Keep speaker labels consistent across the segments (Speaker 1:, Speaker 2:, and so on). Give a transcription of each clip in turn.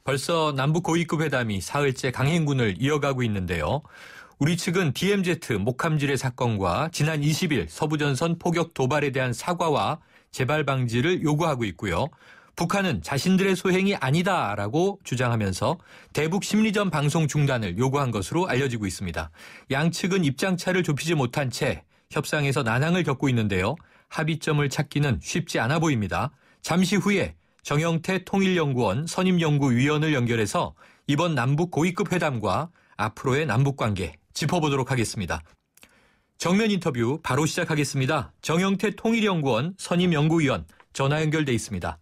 Speaker 1: 벌써 남북 고위급 회담이 사흘째 강행군을 이어가고 있는데요. 우리 측은 DMZ 목함지뢰 사건과 지난 20일 서부전선 포격 도발에 대한 사과와 재발 방지를 요구하고 있고요. 북한은 자신들의 소행이 아니다라고 주장하면서 대북 심리전 방송 중단을 요구한 것으로 알려지고 있습니다. 양측은 입장차를 좁히지 못한 채 협상에서 난항을 겪고 있는데요. 합의점을 찾기는 쉽지 않아 보입니다. 잠시 후에 정영태 통일연구원 선임연구위원을 연결해서 이번 남북 고위급 회담과 앞으로의 남북관계 짚어보도록 하겠습니다. 정면 인터뷰 바로 시작하겠습니다. 정영태 통일연구원 선임연구위원 전화 연결돼 있습니다.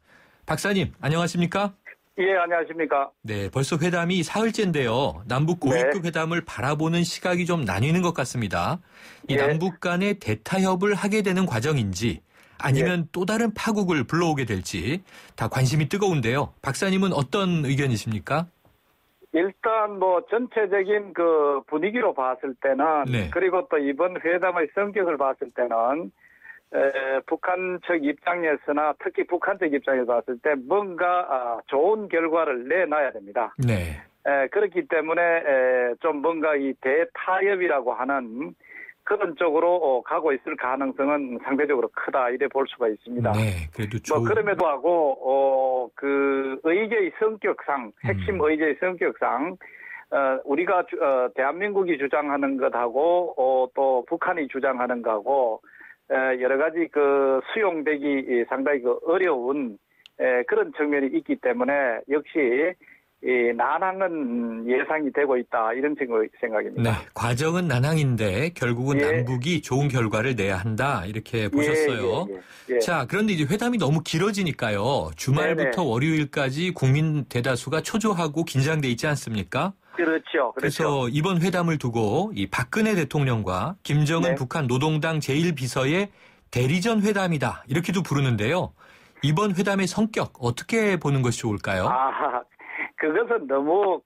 Speaker 1: 박사님, 안녕하십니까?
Speaker 2: 예, 안녕하십니까?
Speaker 1: 네, 벌써 회담이 사흘째인데요. 남북 고위급 회담을 바라보는 시각이 좀 나뉘는 것 같습니다. 이 남북 간의 대타협을 하게 되는 과정인지 아니면 또 다른 파국을 불러오게 될지 다 관심이 뜨거운데요. 박사님은 어떤 의견이십니까?
Speaker 2: 일단 전체적인 그 분위기로 봤을 때는 그리고 또 이번 회담의 성격을 봤을 때는 북한 측 입장에서나 특히 북한 측 입장에서 봤을 때 뭔가 좋은 결과를 내놔야 됩니다.
Speaker 1: 네.
Speaker 2: 그렇기 때문에 좀 뭔가 이 대타협이라고 하는 그런 쪽으로 가고 있을 가능성은 상대적으로 크다 이래 볼 수가 있습니다.
Speaker 1: 네, 그래도
Speaker 2: 그럼에도 하고 그 의제의 성격상 핵심 의제의 성격상 우리가 대한민국이 주장하는 것하고 또 북한이 주장하는 것하고 여러 가지 그 수용되기 상당히 그 어려운 그런 측면이 있기 때문에 역시 난항은 예상이 되고 있다 이런 생각입니다.
Speaker 1: 네, 과정은 난항인데 결국은 남북이 좋은 결과를 내야 한다 이렇게 보셨어요. 자, 그런데 이제 회담이 너무 길어지니까요. 주말부터 월요일까지 국민 대다수가 초조하고 긴장돼 있지 않습니까?
Speaker 2: 그렇죠.
Speaker 1: 그래서 이번 회담을 두고 이 박근혜 대통령과 김정은 북한 노동당 제1비서의 대리전 회담이다 이렇게도 부르는데요. 이번 회담의 성격 어떻게 보는 것이 좋을까요?
Speaker 2: 그것은 너무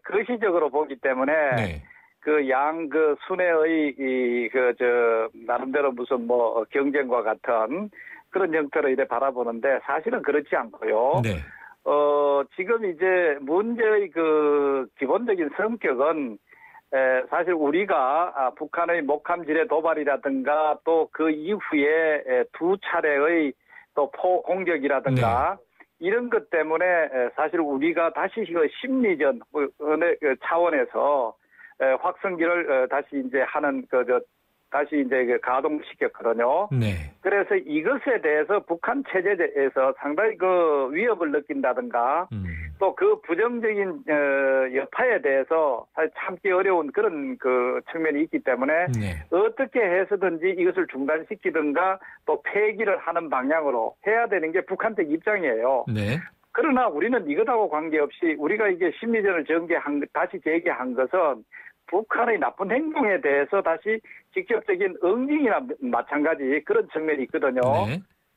Speaker 2: 거시적으로 보기 때문에 그 순회의 나름대로 무슨 경쟁과 같은 그런 형태로 이래 바라보는데 사실은 그렇지 않고요. 지금 이제 문제의 그 기본적인 성격은 사실 우리가 북한의 목함지뢰 도발이라든가 또 그 이후에 두 차례의 또 포공격이라든가 이런 것 때문에 사실 우리가 다시 심리전 차원에서 확성기를 다시 이제 다시 이제 가동시켰거든요. 그래서 이것에 대해서 북한 체제에서 상당히 그 위협을 느낀다든가 또 그 부정적인 여파에 대해서 사실 참기 어려운 그런 그 측면이 있기 때문에 어떻게 해서든지 이것을 중단시키든가 또 폐기를 하는 방향으로 해야 되는 게 북한 측 입장이에요. 그러나 우리는 이것하고 관계없이 우리가 이게 심리전을 다시 재개한 것은 북한의 나쁜 행동에 대해서 다시 직접적인 응징이나 마찬가지 그런 측면이 있거든요.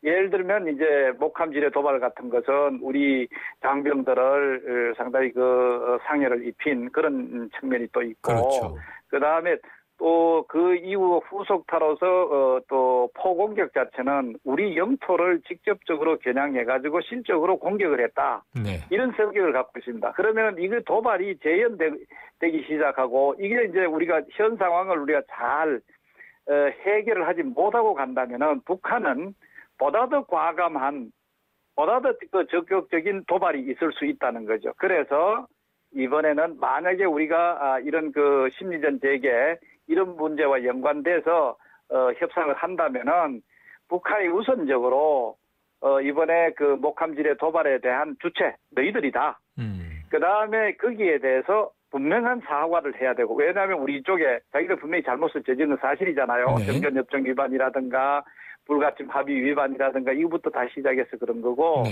Speaker 2: 예를 들면 이제 목함지뢰 도발 같은 것은 우리 장병들을 상당히 그 상해를 입힌 그런 측면이 또 있고, 그 다음에 또 그 이후 후속타로서 또 포공격 자체는 우리 영토를 직접적으로 겨냥해가지고 실적으로 공격을 했다. 이런 성격을 갖고 있습니다. 그러면 이거 도발이 재현되기 시작하고 이게 이제 우리가 현 상황을 우리가 잘 해결을 하지 못하고 간다면은 북한은 보다 더 과감한, 보다 더 적극적인 도발이 있을 수 있다는 거죠. 그래서 이번에는 만약에 우리가 이런 그 심리전 재개 이런 문제와 연관돼서 협상을 한다면은 북한이 우선적으로 이번에 그 목함지뢰 도발에 대한 주체 너희들이다. 그 다음에 거기에 대해서 분명한 사과를 해야 되고, 왜냐하면 우리 쪽에 자기들 분명히 잘못을 저지른 사실이잖아요. 정전협정 위반이라든가 불가침 합의 위반이라든가 이거부터 다시 시작해서 그런 거고,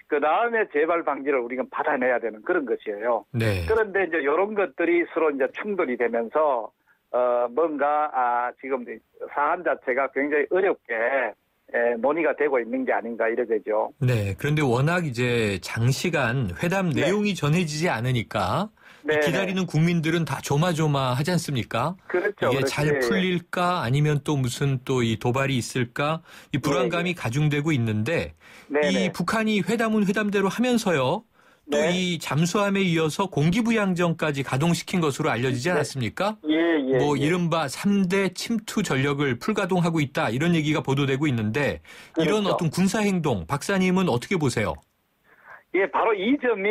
Speaker 2: 그 다음에 재발 방지를 우리가 받아내야 되는 그런 것이에요. 그런데 이제 이런 것들이 서로 이제 충돌이 되면서 뭔가 지금 사안 자체가 굉장히 어렵게 논의가 되고 있는 게 아닌가 이래 되죠.
Speaker 1: 그런데 워낙 이제 장시간 회담 내용이 전해지지 않으니까 기다리는 국민들은 다 조마조마하지 않습니까? 이게 잘 풀릴까 아니면 또 무슨 또 이 도발이 있을까 이 불안감이 가중되고 있는데 이 북한이 회담은 회담대로 하면서요 또
Speaker 2: 네.
Speaker 1: 이 잠수함에 이어서 공기부양정까지 가동시킨 것으로 알려지지 않았습니까?
Speaker 2: 예.
Speaker 1: 뭐 이른바 3대 침투 전력을 풀가동하고 있다 이런 얘기가 보도되고 있는데
Speaker 2: 그렇죠.
Speaker 1: 이런 어떤 군사행동 박사님은 어떻게 보세요?
Speaker 2: 예, 바로 이 점이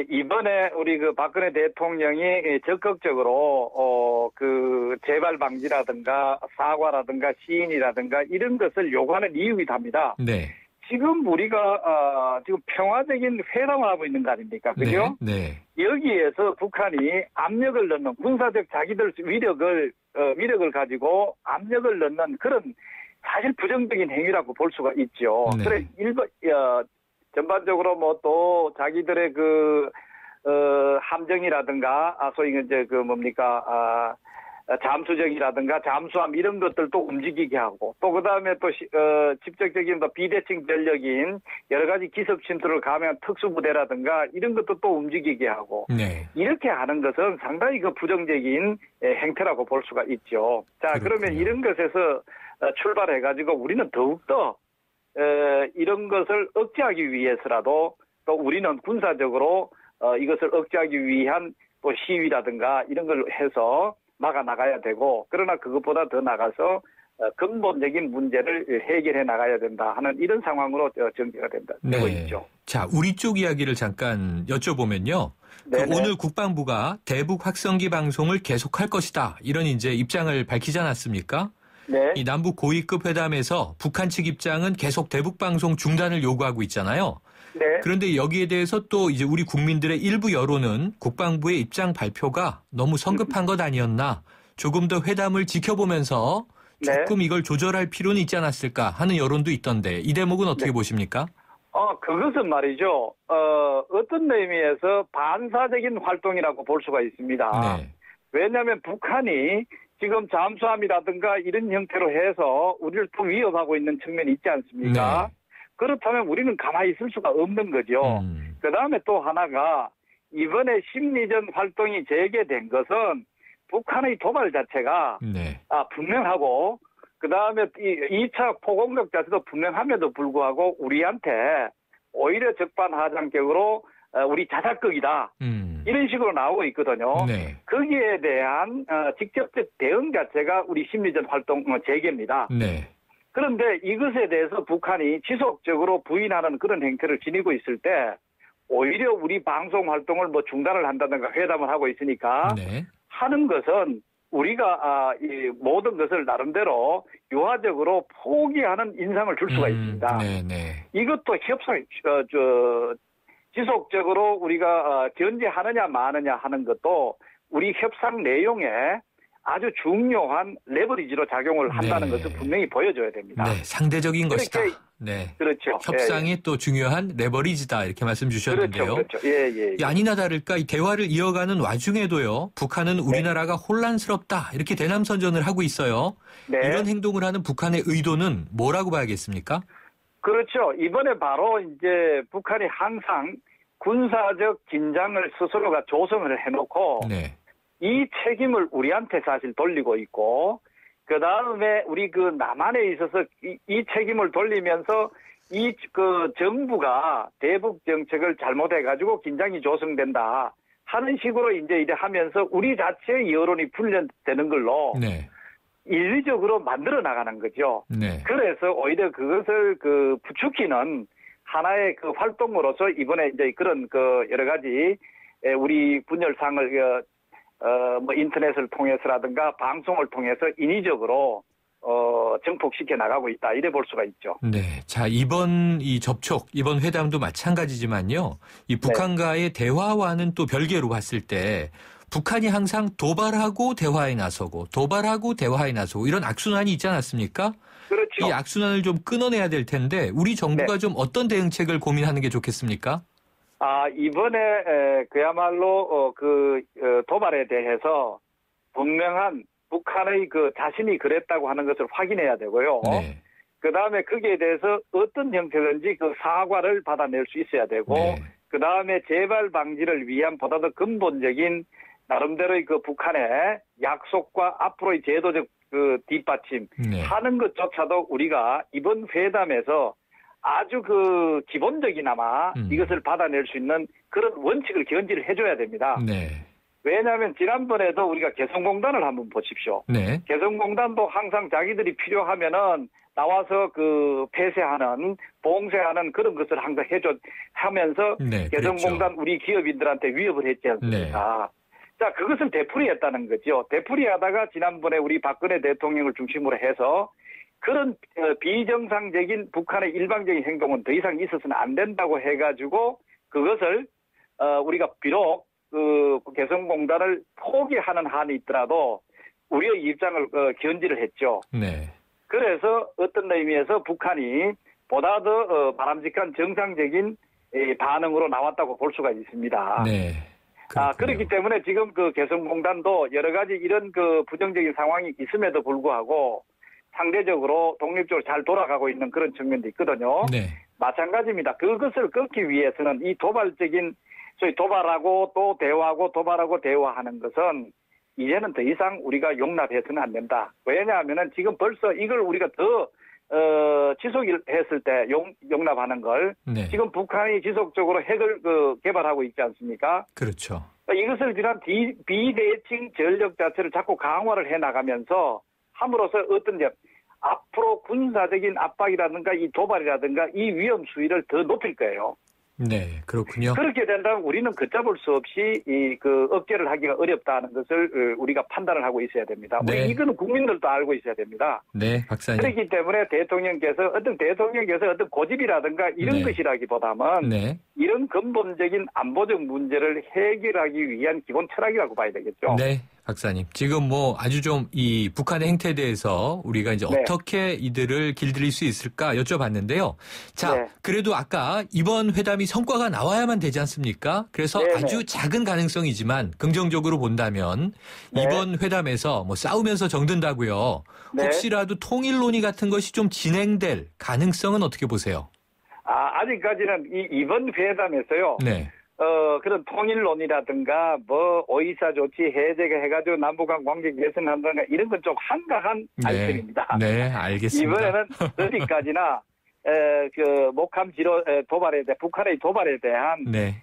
Speaker 2: 이번에 우리 그 박근혜 대통령이 적극적으로 그 재발 방지라든가 사과라든가 시인이라든가 이런 것을 요구하는 이유이기도 합니다.
Speaker 1: 네.
Speaker 2: 지금 우리가 지금 평화적인 회담을 하고 있는 거 아닙니까? 그죠?
Speaker 1: 네.
Speaker 2: 여기에서 북한이 압력을 넣는 군사적 자기들 위력을 가지고 압력을 넣는 그런 사실 부정적인 행위라고 볼 수가 있죠.
Speaker 1: 네.
Speaker 2: 그래 전반적으로 뭐 또 자기들의 함정이라든가 소위 이제 잠수정이라든가 잠수함 이런 것들도 움직이게 하고 또 그다음에 또 직접적인 비대칭 전력인 여러 가지 기습 침투를 감행한 특수부대라든가 이런 것도 또 움직이게 하고
Speaker 1: 네.
Speaker 2: 이렇게 하는 것은 상당히 부정적인 행태라고 볼 수가 있죠. 자,
Speaker 1: 그렇군요.
Speaker 2: 그러면 이런 것에서 출발해 가지고 우리는 더욱더 이런 것을 억제하기 위해서라도 또 우리는 군사적으로 이것을 억제하기 위한 또 시위라든가 이런 걸 해서 막아 나가야 되고 그러나 그것보다 더 나가서 근본적인 문제를 해결해 나가야 된다 하는 이런 상황으로 전개가 되고 있죠.
Speaker 1: 자, 우리 쪽 이야기를 잠깐 여쭤보면요. 오늘 국방부가 대북 확성기 방송을 계속할 것이다. 이런 이제 입장을 밝히지 않았습니까?
Speaker 2: 네.
Speaker 1: 이 남북 고위급 회담에서 북한 측 입장은 계속 대북 방송 중단을 요구하고 있잖아요.
Speaker 2: 네.
Speaker 1: 그런데 여기에 대해서 또 이제 우리 국민들의 일부 여론은 국방부의 입장 발표가 너무 성급한 것 아니었나, 조금 더 회담을 지켜보면서 조금 이걸 조절할 필요는 있지 않았을까 하는 여론도 있던데 이 대목은 어떻게 보십니까?
Speaker 2: 그것은 말이죠. 어떤 의미에서 반사적인 활동이라고 볼 수가 있습니다.
Speaker 1: 네.
Speaker 2: 왜냐하면 북한이 지금 잠수함이라든가 이런 형태로 해서 우리를 또 위협하고 있는 측면이 있지 않습니까?
Speaker 1: 네.
Speaker 2: 그렇다면 우리는 가만히 있을 수가 없는 거죠. 그다음에 또 하나가 이번에 심리전 활동이 재개된 것은 북한의 도발 자체가 분명하고 그다음에 2차 포공격 자체도 분명함에도 불구하고 우리한테 오히려 적반하장격으로 우리 자살극이다. 이런 식으로 나오고 있거든요.
Speaker 1: 네.
Speaker 2: 거기에 대한 직접적 대응 자체가 우리 심리전 활동 재개입니다.
Speaker 1: 네.
Speaker 2: 그런데 이것에 대해서 북한이 지속적으로 부인하는 그런 행태를 지니고 있을 때 오히려 우리 방송 활동을 중단을 한다든가 회담을 하고 있으니까 하는 것은 우리가 이 모든 것을 나름대로 유화적으로 포기하는 인상을 줄 수가 있습니다. 이것도 협상 지속적으로 우리가 견제하느냐 마느냐 하는 것도 우리 협상 내용에 아주 중요한 레버리지로 작용을 한다는 것을 분명히 보여줘야 됩니다.
Speaker 1: 네, 상대적인 것이다. 네,
Speaker 2: 그렇죠.
Speaker 1: 협상이 또 중요한 레버리지다 이렇게 말씀 주셨는데요.
Speaker 2: 그렇죠.
Speaker 1: 아니나 다를까 이 대화를 이어가는 와중에도요. 북한은 우리나라가 혼란스럽다 이렇게 대남선전을 하고 있어요. 이런 행동을 하는 북한의 의도는 뭐라고 봐야겠습니까?
Speaker 2: 그렇죠. 이번에 바로 이제 북한이 항상 군사적 긴장을 스스로가 조성을 해놓고 이 책임을 우리한테 사실 돌리고 있고 그 다음에 우리 남한에 있어서 이 책임을 돌리면서 정부가 대북 정책을 잘못해가지고 긴장이 조성된다 하는 식으로 이제 하면서 우리 자체의 여론이 훈련되는 걸로 인위적으로 만들어 나가는 거죠. 그래서 오히려 그것을 부추기는 하나의 활동으로서 이번에 이제 그런 여러 가지 우리 분열상을 인터넷을 통해서라든가 방송을 통해서 인위적으로 증폭시켜 나가고 있다 이래 볼 수가 있죠.
Speaker 1: 네, 자 이번 이번 회담도 마찬가지지만요. 이 북한과의 대화와는 또 별개로 봤을 때 북한이 항상 도발하고 대화에 나서고 이런 악순환이 있지 않았습니까?
Speaker 2: 그렇죠.
Speaker 1: 이 악순환을 좀 끊어내야 될 텐데 우리 정부가 좀 어떤 대응책을 고민하는 게 좋겠습니까?
Speaker 2: 이번에 그야말로 도발에 대해서 분명한 북한의 자신이 그랬다고 하는 것을 확인해야 되고요. 그다음에 거기에 대해서 어떤 형태든지 사과를 받아낼 수 있어야 되고 그다음에 재발 방지를 위한 보다 더 근본적인 나름대로의 북한의 약속과 앞으로의 제도적 뒷받침 하는 것조차도 우리가 이번 회담에서 아주 그 기본적이나마 이것을 받아낼 수 있는 그런 원칙을 견지를 해줘야 됩니다.
Speaker 1: 네.
Speaker 2: 왜냐하면 지난번에도 우리가 개성공단을 한번 보십시오.
Speaker 1: 네.
Speaker 2: 개성공단도 항상 자기들이 필요하면은 나와서 그 폐쇄하는, 봉쇄하는 그런 것을 항상 하면서
Speaker 1: 네,
Speaker 2: 개성공단
Speaker 1: 그랬죠.
Speaker 2: 우리 기업인들한테 위협을 했지 않습니까?
Speaker 1: 네.
Speaker 2: 자, 그것을 되풀이했다는 거죠. 되풀이하다가 지난번에 우리 박근혜 대통령을 중심으로 해서 그런 비정상적인 북한의 일방적인 행동은 더 이상 있어서는 안 된다고 해가지고 그것을 우리가 비록 그 개성공단을 포기하는 한이 있더라도 우리의 입장을 견지를 했죠.
Speaker 1: 네.
Speaker 2: 그래서 어떤 의미에서 북한이 보다 더 바람직한 정상적인 반응으로 나왔다고 볼 수가 있습니다.
Speaker 1: 네.
Speaker 2: 그렇기 때문에 지금 그 개성공단도 여러 가지 이런 그 부정적인 상황이 있음에도 불구하고 상대적으로 독립적으로 잘 돌아가고 있는 그런 측면도 있거든요.
Speaker 1: 네.
Speaker 2: 마찬가지입니다. 그것을 끊기 위해서는 이 도발적인 소위 도발하고 또 대화하고 도발하고 대화하는 것은 이제는 더 이상 우리가 용납해서는 안 된다. 왜냐하면은 지금 벌써 이걸 우리가 더 지속했을 때 용납하는 걸
Speaker 1: 네.
Speaker 2: 지금 북한이 지속적으로 핵을 개발하고 있지 않습니까?
Speaker 1: 그렇죠.
Speaker 2: 이것을 비롯한 비대칭 전력 자체를 자꾸 강화를 해나가면서 함으로써 어떤 앞으로 군사적인 압박이라든가 이 도발이라든가 이 위험 수위를 더 높일 거예요.
Speaker 1: 네, 그렇군요.
Speaker 2: 그렇게 된다면 우리는 걷잡을 수 없이 억제를 하기가 어렵다는 것을 우리가 판단을 하고 있어야 됩니다.
Speaker 1: 네.
Speaker 2: 이거는 국민들도 알고 있어야 됩니다.
Speaker 1: 네, 박사님.
Speaker 2: 그렇기 때문에 대통령께서 어떤 고집이라든가 이런
Speaker 1: 네.
Speaker 2: 것이라기보다는
Speaker 1: 네.
Speaker 2: 이런 근본적인 안보적 문제를 해결하기 위한 기본 철학이라고 봐야 되겠죠.
Speaker 1: 네, 박사님. 지금 아주 좀 이 북한의 행태에 대해서 우리가 이제
Speaker 2: 네.
Speaker 1: 어떻게 이들을 길들일 수 있을까 여쭤봤는데요. 자,
Speaker 2: 네.
Speaker 1: 그래도 아까 이번 회담이 성과가 나와야만 되지 않습니까? 그래서
Speaker 2: 네네.
Speaker 1: 아주 작은 가능성이지만 긍정적으로 본다면
Speaker 2: 네.
Speaker 1: 이번 회담에서 싸우면서 정든다고요.
Speaker 2: 네.
Speaker 1: 혹시라도 통일 논의 같은 것이 좀 진행될 가능성은 어떻게 보세요?
Speaker 2: 아직까지는 이번 회담에서요.
Speaker 1: 네.
Speaker 2: 그런 통일론이라든가 오이사 조치 해제가 해가지고 남북한 관계 개선한다든가 이런 건 좀 한가한 아이템입니다.
Speaker 1: 네, 알겠습니다.
Speaker 2: 이번에는 어디까지나 목함 지로 도발에 대해 북한의 도발에 대한
Speaker 1: 네.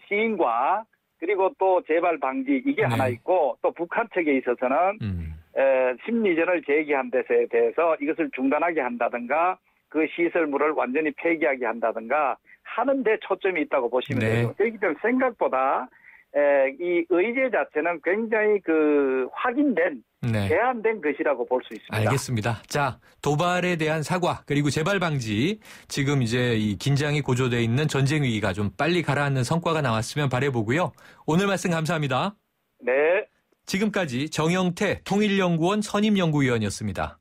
Speaker 2: 시인과 그리고 또 재발 방지 이게
Speaker 1: 네.
Speaker 2: 하나 있고 또 북한 측에 있어서는 심리전을 제기한 데에 대해서 이것을 중단하게 한다든가 그 시설물을 완전히 폐기하게 한다든가 하는 데 초점이 있다고 보시면
Speaker 1: 네.
Speaker 2: 되죠. 그렇기 때문에 생각보다 이 의제 자체는 굉장히 확인된
Speaker 1: 네.
Speaker 2: 제한된 것이라고 볼 수 있습니다.
Speaker 1: 알겠습니다. 자, 도발에 대한 사과 그리고 재발 방지 지금 이제 이 긴장이 고조돼 있는 전쟁 위기가 좀 빨리 가라앉는 성과가 나왔으면 바라보고요. 오늘 말씀 감사합니다.
Speaker 2: 네.
Speaker 1: 지금까지 정영태 통일연구원 선임연구위원이었습니다.